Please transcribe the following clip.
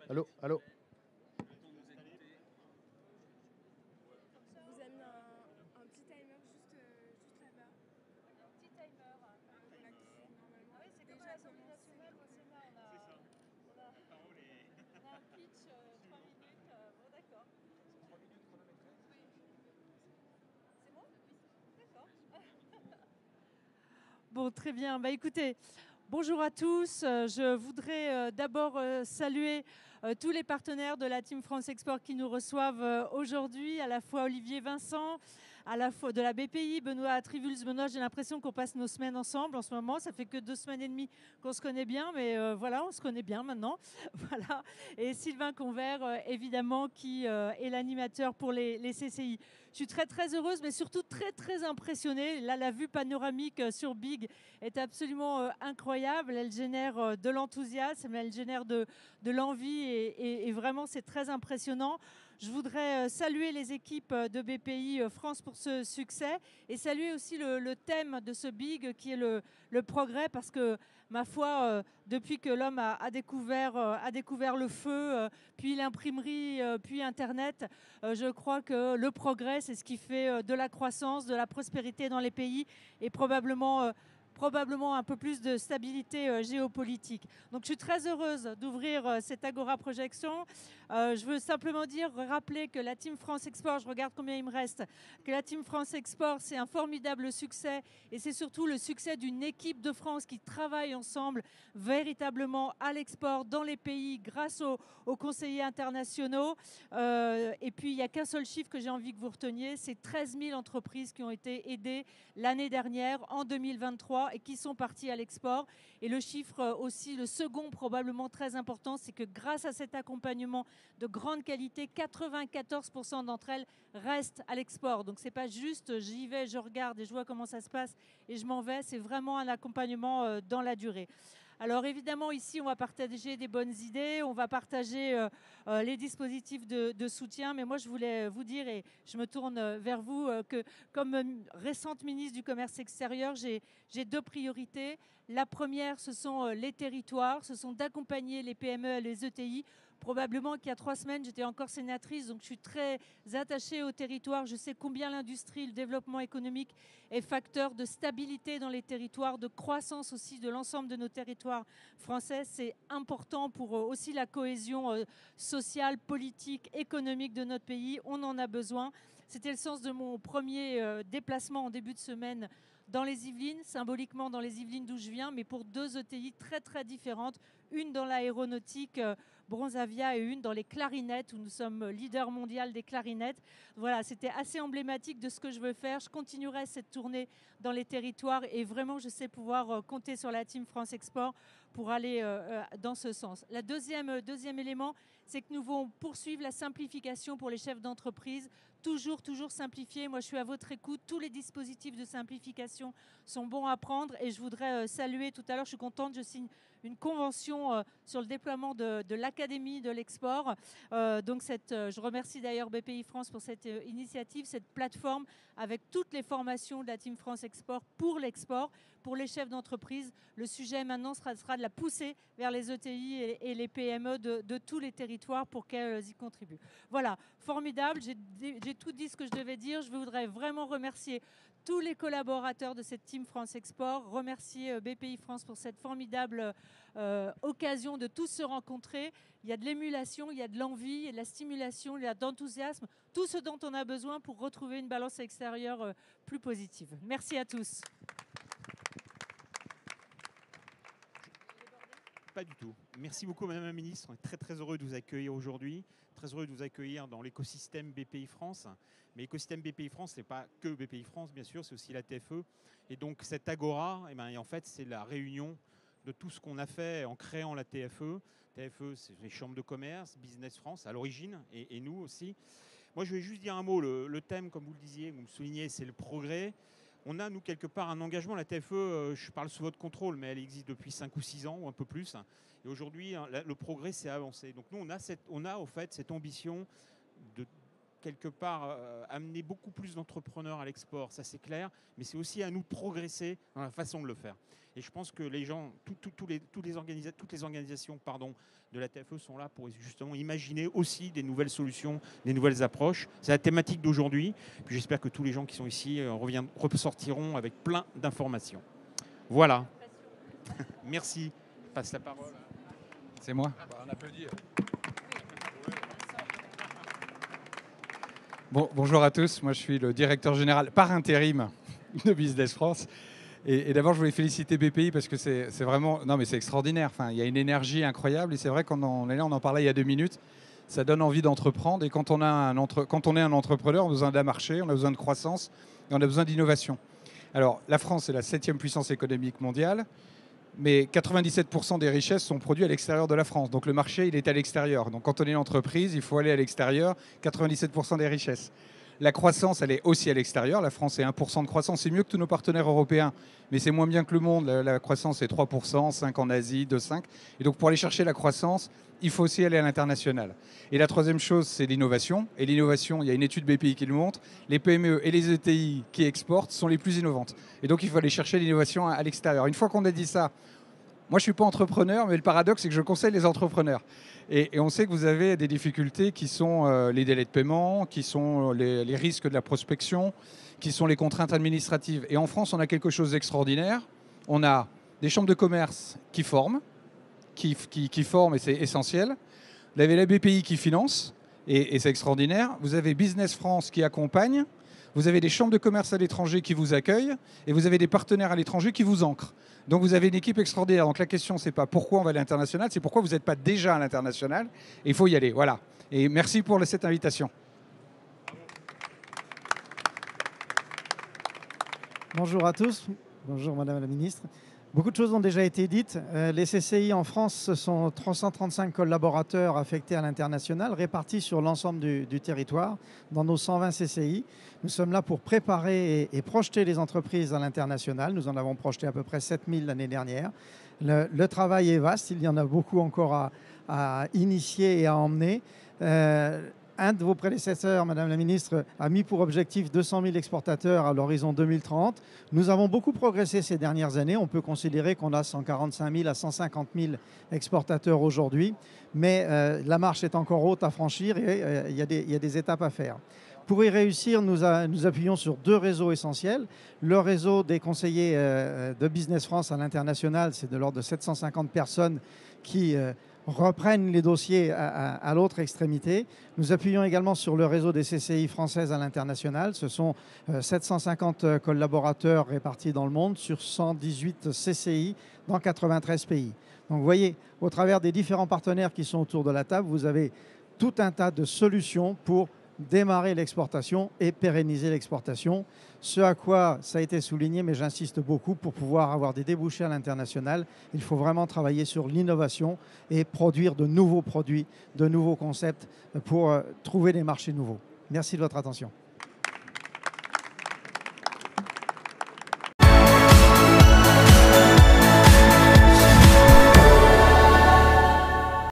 Allô, allô. Vous amène un petit timer juste là-bas. Un petit timer. Voilà, qui normalement Ah oui, c'est comme à déjà l'Assemblée commencé. nationale ou au Sénat, on a un pitch 3 minutes. Bon, d'accord. 3 minutes chronométrées. Oui. C'est bon? D'accord. Bon, très bien. Bah, écoutez, bonjour à tous. Je voudrais d'abord saluer tous les partenaires de la Team France Export qui nous reçoivent aujourd'hui, à la fois Olivier Vincent, à la fois de la BPI, Benoît Trivuls. Benoît, j'ai l'impression qu'on passe nos semaines ensemble en ce moment. Ça fait que 2 semaines et demie qu'on se connaît bien, mais voilà, on se connaît bien maintenant. Voilà. Et Sylvain Convert, évidemment, qui est l'animateur pour les CCI. Je suis très, très heureuse, mais surtout très, très impressionnée. Là, la vue panoramique sur Big est absolument incroyable. Elle génère de l'enthousiasme, elle génère de l'envie et vraiment, c'est très impressionnant. Je voudrais saluer les équipes de BPI France pour ce succès et saluer aussi le thème de ce Big qui est le progrès parce que, ma foi, depuis que l'homme a découvert le feu, puis l'imprimerie, puis Internet, je crois que le progrès, c'est ce qui fait de la croissance, de la prospérité dans les pays et probablement un peu plus de stabilité géopolitique. Donc je suis très heureuse d'ouvrir cette Agora Projection. Je veux simplement rappeler que la Team France Export, je regarde combien il me reste, que la Team France Export, c'est un formidable succès et c'est surtout le succès d'une équipe de France qui travaille ensemble véritablement à l'export dans les pays grâce aux conseillers internationaux. Et puis il n'y a qu'un seul chiffre que j'ai envie que vous reteniez, c'est 13 000 entreprises qui ont été aidées l'année dernière, en 2023, et qui sont parties à l'export. Et le chiffre aussi, le second probablement très important, c'est que grâce à cet accompagnement de grande qualité, 94% d'entre elles restent à l'export. Donc c'est pas juste j'y vais, je regarde et je vois comment ça se passe et je m'en vais, c'est vraiment un accompagnement dans la durée. Alors évidemment, ici, on va partager des bonnes idées, on va partager les dispositifs de soutien, mais moi, je voulais vous dire, et je me tourne vers vous, que comme récente ministre du Commerce extérieur, j'ai 2 priorités. La première, ce sont les territoires, ce sont d'accompagner les PME et les ETI. Probablement qu'il y a 3 semaines, j'étais encore sénatrice, donc je suis très attachée au territoire. Je sais combien l'industrie, le développement économique est facteur de stabilité dans les territoires, de croissance aussi de l'ensemble de nos territoires français. C'est important pour aussi la cohésion sociale, politique, économique de notre pays. On en a besoin. C'était le sens de mon premier déplacement en début de semaine dans les Yvelines, symboliquement dans les Yvelines d'où je viens, mais pour 2 ETI très très différentes. Une dans l'aéronautique, Bronzavia, et une dans les clarinettes, où nous sommes leader mondial des clarinettes. Voilà, c'était assez emblématique de ce que je veux faire. Je continuerai cette tournée dans les territoires et vraiment, je sais pouvoir compter sur la Team France Export pour aller dans ce sens. Le deuxième élément, c'est que nous allons poursuivre la simplification pour les chefs d'entreprise. Toujours simplifier. Moi, je suis à votre écoute. Tous les dispositifs de simplification sont bons à prendre et je voudrais saluer tout à l'heure, je suis contente, je signe une convention sur le déploiement de l'Académie de l'export. Donc, je remercie d'ailleurs BPI France pour cette initiative, cette plateforme avec toutes les formations de la Team France Export pour l'export, pour les chefs d'entreprise. Le sujet maintenant sera de la pousser vers les ETI et les PME de tous les territoires pour qu'elles y contribuent. Voilà, formidable. J'ai tout dit ce que je devais dire. Je voudrais vraiment remercier tous les collaborateurs de cette Team France Export, remercier BPI France pour cette formidable occasion de tous se rencontrer. Il y a de l'émulation, il y a de l'envie, il y a de la stimulation, il y a de l'enthousiasme, tout ce dont on a besoin pour retrouver une balance extérieure plus positive. Merci à tous. Pas du tout. Merci beaucoup, Madame la Ministre. On est très, très heureux de vous accueillir aujourd'hui. Très heureux de vous accueillir dans l'écosystème BPI France. Mais l'écosystème BPI France, ce n'est pas que BPI France, bien sûr, c'est aussi la TFE. Et donc, cette Agora, en fait, c'est la réunion de tout ce qu'on a fait en créant la TFE. TFE, c'est les chambres de commerce, Business France, à l'origine, et nous aussi. Moi, je vais juste dire un mot. Le thème, comme vous le disiez, vous me soulignez, c'est le progrès. On a, nous, quelque part, un engagement. La TFE, je parle sous votre contrôle, mais elle existe depuis 5 ou 6 ans, ou un peu plus. Et aujourd'hui, le progrès s'est avancé. Donc nous, on a au fait cette ambition de quelque part amener beaucoup plus d'entrepreneurs à l'export, ça c'est clair, mais c'est aussi à nous de progresser dans la façon de le faire. Et je pense que les gens, toutes les organisations de la TFE sont là pour justement imaginer aussi des nouvelles solutions, des nouvelles approches. C'est la thématique d'aujourd'hui. Puis j'espère que tous les gens qui sont ici ressortiront avec plein d'informations. Voilà. Merci. Je passe la parole. C'est moi. On applaudit. Bon, bonjour à tous. Moi, je suis le directeur général par intérim de Business France. Et d'abord, je voulais féliciter BPI parce que c'est vraiment... Non, mais c'est extraordinaire. Enfin, il y a une énergie incroyable. Et c'est vrai, quand on est là, on en parlait il y a 2 minutes, ça donne envie d'entreprendre. Et quand on est un entrepreneur, on a besoin d'un marché, on a besoin de croissance et on a besoin d'innovation. Alors, la France est la 7e puissance économique mondiale, mais 97% des richesses sont produites à l'extérieur de la France. Donc, le marché, il est à l'extérieur. Donc, quand on est une entreprise, il faut aller à l'extérieur, 97% des richesses. La croissance, elle est aussi à l'extérieur. La France est 1% de croissance. C'est mieux que tous nos partenaires européens, mais c'est moins bien que le monde. La croissance est 3%, 5% en Asie, 2,5%. Et donc, pour aller chercher la croissance, il faut aussi aller à l'international. Et la troisième chose, c'est l'innovation. Et l'innovation, il y a une étude BPI qui le montre, les PME et les ETI qui exportent sont les plus innovantes. Et donc, il faut aller chercher l'innovation à l'extérieur. Une fois qu'on a dit ça, moi, je ne suis pas entrepreneur, mais le paradoxe, c'est que je conseille les entrepreneurs. Et on sait que vous avez des difficultés qui sont les délais de paiement, qui sont les risques de la prospection, qui sont les contraintes administratives. Et en France, on a quelque chose d'extraordinaire. On a des chambres de commerce qui forment, qui forment, et c'est essentiel. Vous avez la BPI qui finance, et c'est extraordinaire. Vous avez Business France qui accompagne. Vous avez des chambres de commerce à l'étranger qui vous accueillent. Et vous avez des partenaires à l'étranger qui vous ancrent. Donc vous avez une équipe extraordinaire. Donc la question, c'est pas pourquoi on va à l'international, c'est pourquoi vous n'êtes pas déjà à l'international. Et il faut y aller. Voilà. Et merci pour cette invitation. Bonjour à tous. Bonjour Madame la Ministre. Beaucoup de choses ont déjà été dites. Les CCI en France, ce sont 335 collaborateurs affectés à l'international, répartis sur l'ensemble du territoire, dans nos 120 CCI. Nous sommes là pour préparer et projeter les entreprises à l'international. Nous en avons projeté à peu près 7000 l'année dernière. Le travail est vaste, il y en a beaucoup encore à initier et à emmener. Un de vos prédécesseurs, Madame la Ministre, a mis pour objectif 200 000 exportateurs à l'horizon 2030. Nous avons beaucoup progressé ces dernières années. On peut considérer qu'on a 145 000 à 150 000 exportateurs aujourd'hui. Mais la marche est encore haute à franchir et il y a des étapes à faire. Pour y réussir, nous appuyons sur 2 réseaux essentiels. Le réseau des conseillers de Business France à l'international, c'est de l'ordre de 750 personnes qui reprennent les dossiers à l'autre extrémité. Nous appuyons également sur le réseau des CCI françaises à l'international. Ce sont 750 collaborateurs répartis dans le monde sur 118 CCI dans 93 pays. Donc vous voyez, au travers des différents partenaires qui sont autour de la table, vous avez tout un tas de solutions pour démarrer l'exportation et pérenniser l'exportation. Ce à quoi ça a été souligné, mais j'insiste beaucoup, pour pouvoir avoir des débouchés à l'international, il faut vraiment travailler sur l'innovation et produire de nouveaux produits, de nouveaux concepts pour trouver des marchés nouveaux. Merci de votre attention.